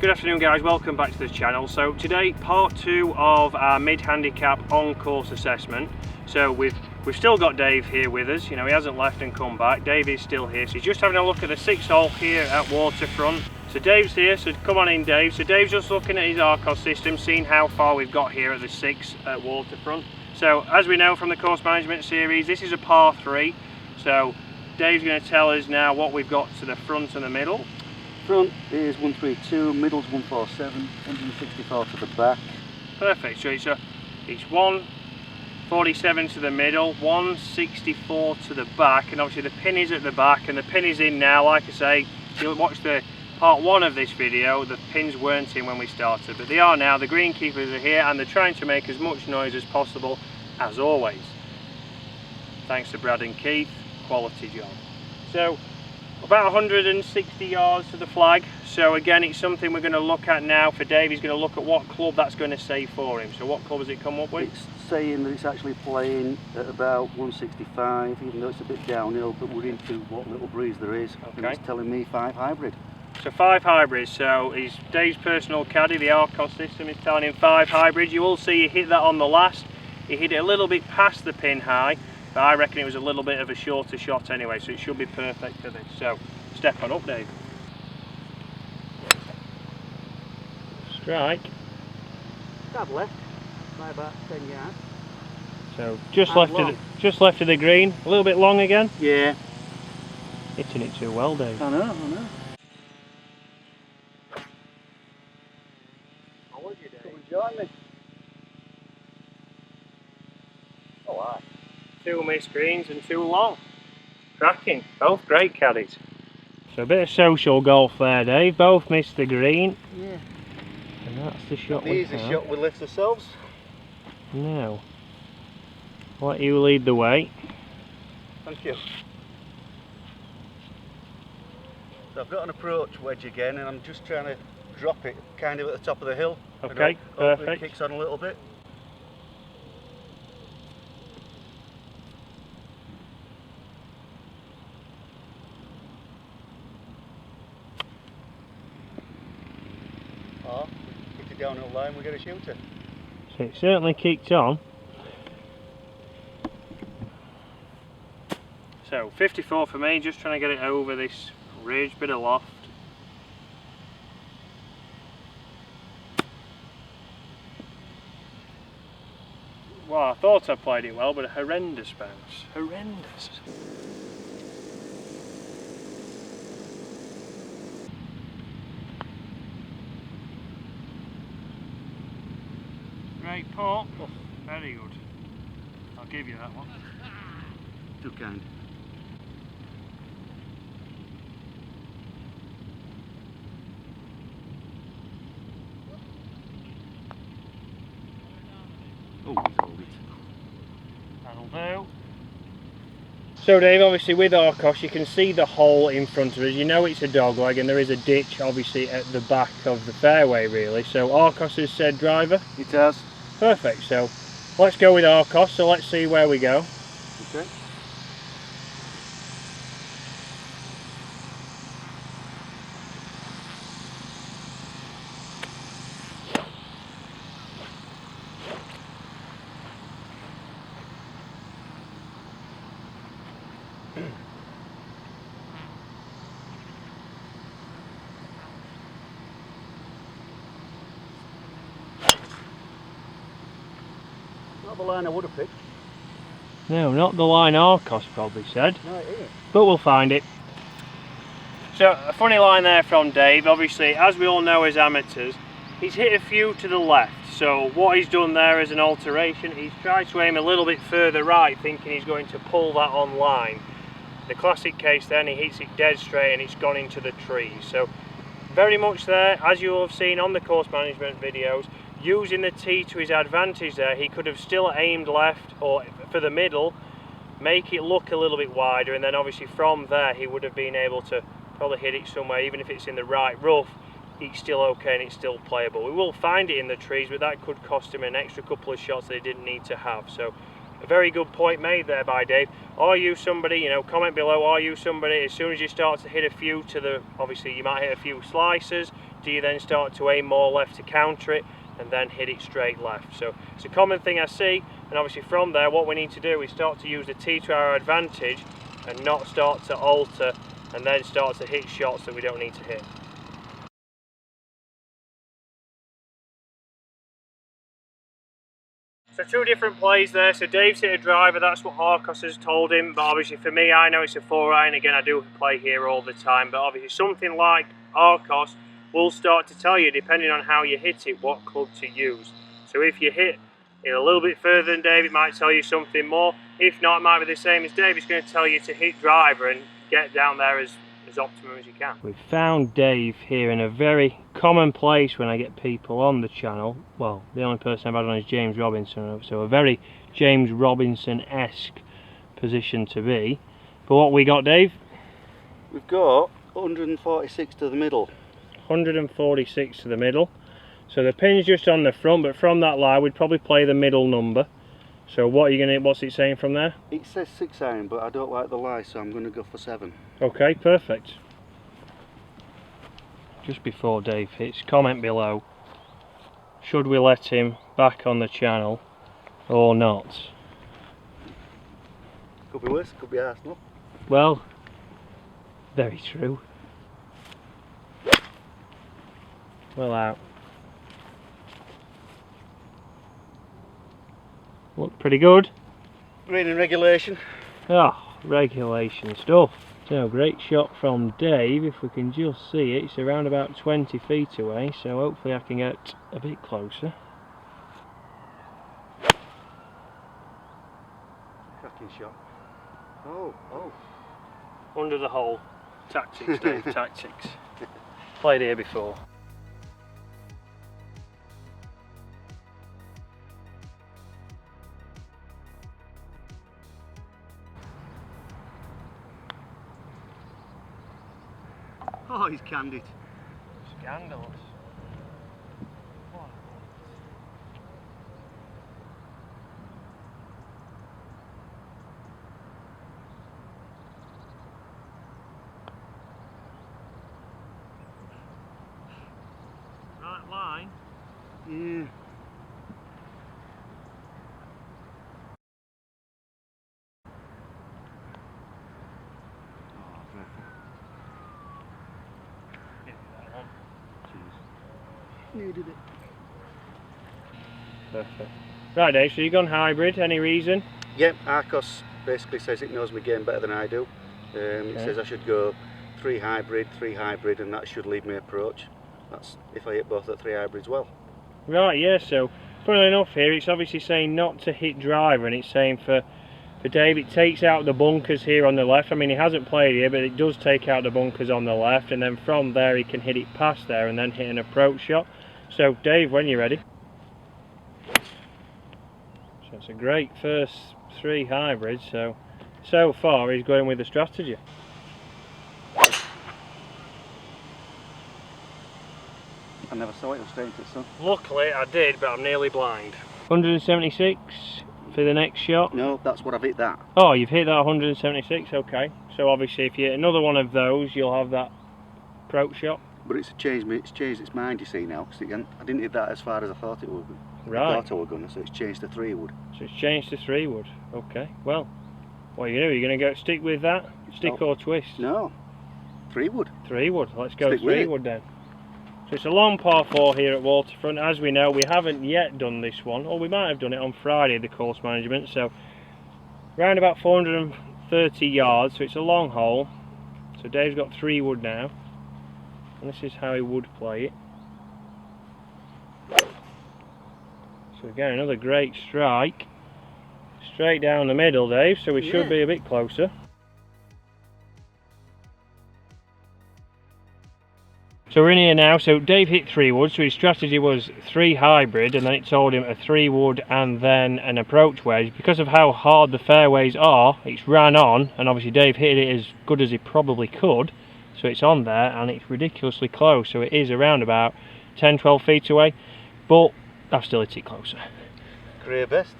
Good afternoon guys, welcome back to the channel. So today part 2 of our mid-handicap on-course assessment. So we've still got Dave here with us, you know, he hasn't left and come back. Dave is still here, so he's just having a look at the 6th hole here at Waterfront. So Dave's here, so come on in Dave. So Dave's just looking at his Arcos system, seeing how far we've got here at the 6th at Waterfront. So as we know from the course management series, this is a par 3. So Dave's going to tell us now what we've got to the front and the middle. Front is 132, middle's 147, 164 to the back. Perfect, so it's 147 to the middle, 164 to the back, and obviously the pin is at the back and the pin is in now. Like I say, if you watch the part 1 of this video, the pins weren't in when we started, but they are now. The greenkeepers are here and they're trying to make as much noise as possible, as always. Thanks to Brad and Keith, quality job. So about 160 yards to the flag. So again, it's something we're going to look at now for Dave. He's going to look at what club that's going to say for him. So what club has it come up with? It's saying that it's actually playing at about 165, even though it's a bit downhill, but we're into what little breeze there is. Okay. And it's telling me 5 hybrid. So 5 hybrids. So he's Dave's personal caddy, the Arcos system is telling him 5 hybrids. You will see he hit that on the last. He hit it a little bit past the pin high, but I reckon it was a little bit of a shorter shot anyway, so it should be perfect for this. So step on up, Dave. Strike. Dab left by about 10 yards. So just left of the green. A little bit long again. Yeah. Hitting it too well, Dave. I know. How was you, Dave? Come and join me. Oh, aye. 2 missed greens and 2 long. Cracking. Both great caddies. So a bit of social golf there, Dave. Both missed the green. Yeah. And that's the shot The we easy have. shot we lift ourselves. Now, I'll let you lead the way. Thank you. So I've got an approach wedge again, and I'm just trying to drop it kind of at the top of the hill. Okay, Hopefully perfect. it kicks on a little bit. Or we kick it down the line, we get a shooter. So it certainly kicked on. So 54 for me, just trying to get it over this ridge, bit of loft. Well, I thought I played it well, but a horrendous bounce. Horrendous. Great putt. Very good. I'll give you that one. Too kind. Oh, he's hold it. That'll do. So Dave, obviously with Arcos you can see the hole in front of us. You know it's a dogleg and there is a ditch obviously at the back of the fairway really. So Arcos has said driver? It has. Perfect, so let's go with Arcos, so let's see where we go. Okay. Not the line I would have picked. No, not the line Arcos probably said, No, it isn't. but we'll find it. So a funny line there from Dave. Obviously, as we all know as amateurs, he's hit a few to the left. So what he's done there as an alteration, he's tried to aim a little bit further right, thinking he's going to pull that on line. The classic case then, he hits it dead straight and it's gone into the trees. So very much there, as you will have seen on the course management videos, using the tee to his advantage there, he could have still aimed left or for the middle, make it look a little bit wider, and then obviously from there he would have been able to probably hit it somewhere. Even if it's in the right rough, it's still okay and it's still playable. We will find it in the trees, but that could cost him an extra couple of shots that he didn't need to have. So a very good point made there by Dave. Are you somebody, you know, comment below, are you somebody, as soon as you start to hit a few to the, obviously you might hit a few slicers, do you then start to aim more left to counter it and then hit it straight left? So it's a common thing I see, and obviously from there what we need to do is start to use the tee to our advantage and not start to alter and then start to hit shots that we don't need to hit. So two different plays there. So Dave's hit a driver, that's what Arcos has told him, but obviously for me I know it's a 4-iron. Again, I do play here all the time, but obviously something like Arcos will start to tell you, depending on how you hit it, what club to use. So if you hit it a little bit further than Dave, it might tell you something more. If not, it might be the same as Dave. It's going to tell you to hit driver and get down there as optimum as you can. We've found Dave here in a very common place when I get people on the channel. Well, the only person I've had on is James Robinson, so a very James Robinson-esque position to be. But what we got, Dave? We've got 146 to the middle. 146 to the middle. So the pin's just on the front, but from that lie we'd probably play the middle number. So what's it saying from there? It says 6-iron, but I don't like the lie, so I'm going to go for 7. Okay, perfect. Just before Dave hits, comment below. Should we let him back on the channel or not? Could be worse, could be Arsenal. Well, very true. Well out. Look pretty good. Green and regulation. Ah, regulation stuff. So great shot from Dave. If we can just see it, it's around about 20 feet away, so hopefully I can get a bit closer. Cracking shot. Oh. Under the hole. Tactics, Dave, tactics. Played here before. Oh, he's canned it. Scandalous. Right line. Yeah. Needed it. Perfect. Right, Dave, so you've gone hybrid, any reason? Yep, Arcos basically says it knows my game better than I do. It says I should go 3 hybrid, and that should lead me approach. That's if I hit both at 3 hybrids well. Right, yeah, so funnily enough here, it's obviously saying not to hit driver, and it's saying for Dave it takes out the bunkers here on the left. I mean, he hasn't played here, but it does take out the bunkers on the left, and then from there he can hit it past there and then hit an approach shot. So Dave, when you're ready. So it's a great first 3 hybrids, so far he's going with the strategy. I never saw it was straight into the sun. Luckily I did, but I'm nearly blind. 176 for the next shot? No, that's what I've hit that. Oh, you've hit that 176, okay. So obviously if you hit another one of those, you'll have that approach shot. But it's changed its mind, you see now, because I didn't hit that as far as I thought it would. Right. I thought I was going to, so it's changed to 3 wood. So it's changed to 3 wood, okay. Well, what are you going to do? You're going to go stick with that? Stick or twist? No, 3 wood. 3 wood, let's go Stick 3 wood then. So it's a long par 4 here at Waterfront. As we know, we haven't yet done this one, or we might have done it on Friday, the course management. So around about 430 yards, so it's a long hole. So Dave's got 3 wood now, and this is how he would play it. So again, another great strike. Straight down the middle, Dave, so we should be a bit closer. So we're in here now, so Dave hit 3 wood, so his strategy was 3 hybrid, and then it told him a 3 wood and then an approach wedge. Because of how hard the fairways are, it's ran on, and obviously Dave hit it as good as he probably could, so it's on there, and it's ridiculously close, so it is around about 10-12 feet away, but I've still hit it closer. Career best.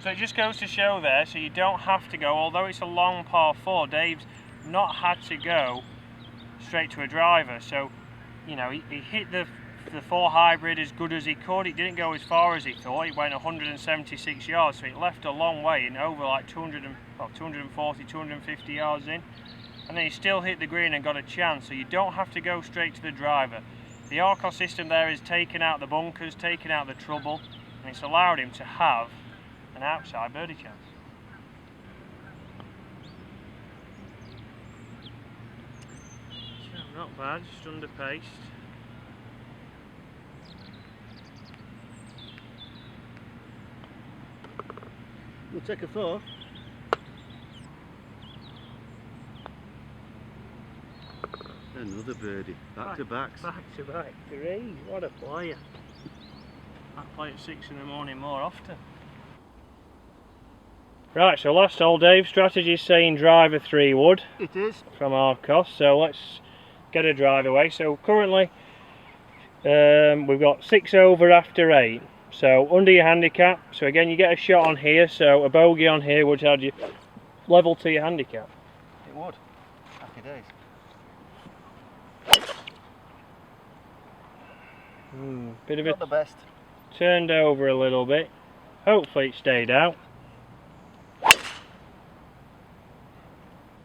So it just goes to show there, so you don't have to go, although it's a long par 4, Dave's not had to go straight to a driver. So you know, he hit the 4 hybrid as good as he could. It didn't go as far as he thought. It went 176 yards, so it left a long way and over like 240, 250 yards in. And then he still hit the green and got a chance, so you don't have to go straight to the driver. The Arcos system there is taking out the bunkers, taking out the trouble, and it's allowed him to have an outside birdie chance. So not bad, just underpaced. We'll take a 4. Another birdie, back to backs. Back to back, 3, what a player. I'd play at 6 in the morning more often. Right, so last hole, Dave, strategy is saying driver 3 wood. It is. From Arcos, so let's get a drive away. So currently we've got 6 over after 8. So under your handicap, so again you get a shot on here, so a bogey on here would add you level to your handicap. It would. Happy days. Bit of Not the best. Turned over a little bit. Hopefully it stayed out.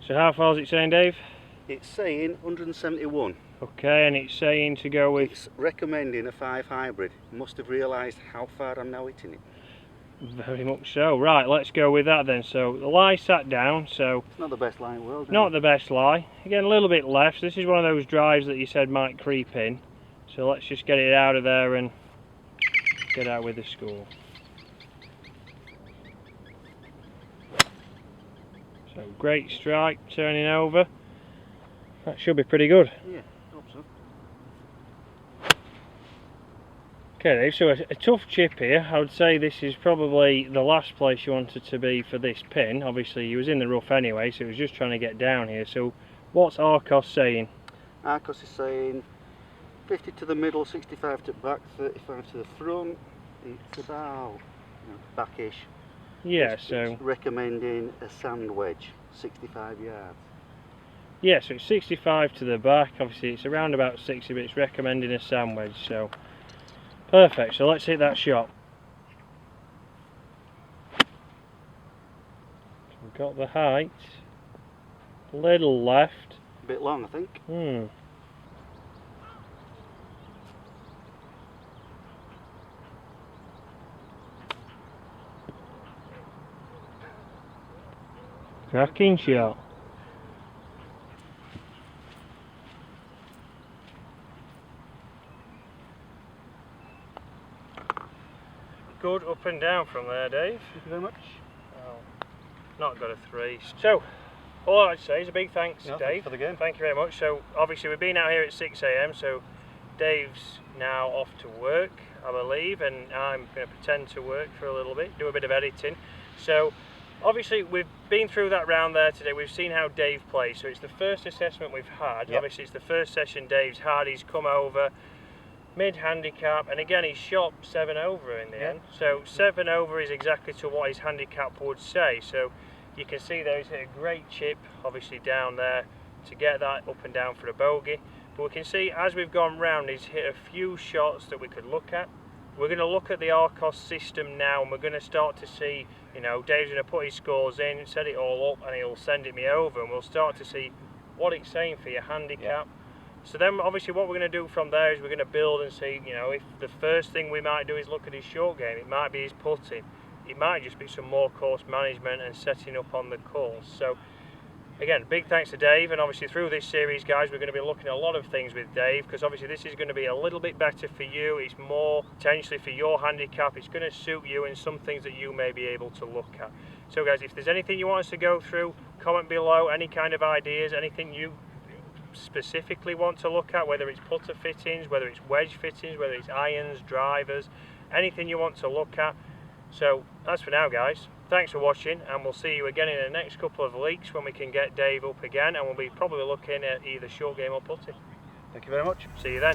So how far is it saying, Dave? It's saying 171. Okay, and it's saying to go with... It's recommending a 5 hybrid. Must have realised how far I'm now hitting it. Very much so. Right, let's go with that then. So the lie sat down, so... It's not the best lie in the world. Not the best lie. Again, a little bit left. This is one of those drives that you said might creep in. So let's just get it out of there and get out with the score. So great strike, turning over. That should be pretty good. Yeah, hope so. Okay, Dave, so a tough chip here. I would say this is probably the last place you wanted to be for this pin. Obviously, you was in the rough anyway, so it was just trying to get down here. So what's Arcos saying? Arcos is saying 50 to the middle, 65 to the back, 35 to the front. It's about backish. Yeah, it's so... recommending a sand wedge, 65 yards. Yeah, so it's 65 to the back. Obviously it's around about 60, but it's recommending a sand wedge, so... Perfect, so let's hit that shot. We've got the height. A little left. A bit long, I think. Cracking shot. Good up and down from there, Dave. Thank you very much. Oh, not got a 3. So, all I'd say is a big thanks, Dave. Dave. For the game. Thank you very much. So, obviously we've been out here at 6 AM, so Dave's now off to work, I believe, and I'm going to pretend to work for a little bit, do a bit of editing. So, obviously we've been through that round there today. We've seen how Dave plays, so it's the first assessment we've had. Yep. Obviously it's the first session Dave's had. He's come over mid handicap, and again he's shot 7 over in the end. So 7 over is exactly to what his handicap would say. So you can see there he's hit a great chip obviously down there to get that up and down for a bogey. But we can see as we've gone round he's hit a few shots that we could look at. We're going to look at the Arcos system now, and we're going to start to see, you know, Dave's going to put his scores in, set it all up, and he'll send it me over, and we'll start to see what it's saying for your handicap. So then obviously what we're going to do from there is we're going to build and see, you know, if the first thing we might do is look at his short game. It might be his putting, it might just be some more course management and setting up on the course. So again, big thanks to Dave, and obviously through this series, guys, we're going to be looking at a lot of things with Dave, because obviously this is going to be a little bit better for you. It's more potentially for your handicap. It's going to suit you in some things that you may be able to look at. So guys, if there's anything you want us to go through, comment below, any kind of ideas, anything you specifically want to look at, whether it's putter fittings, whether it's wedge fittings, whether it's irons, drivers, anything you want to look at. So that's for now, guys. Thanks for watching, and we'll see you again in the next couple of weeks when we can get Dave up again, and we'll be probably looking at either short game or putting. Thank you very much. See you then.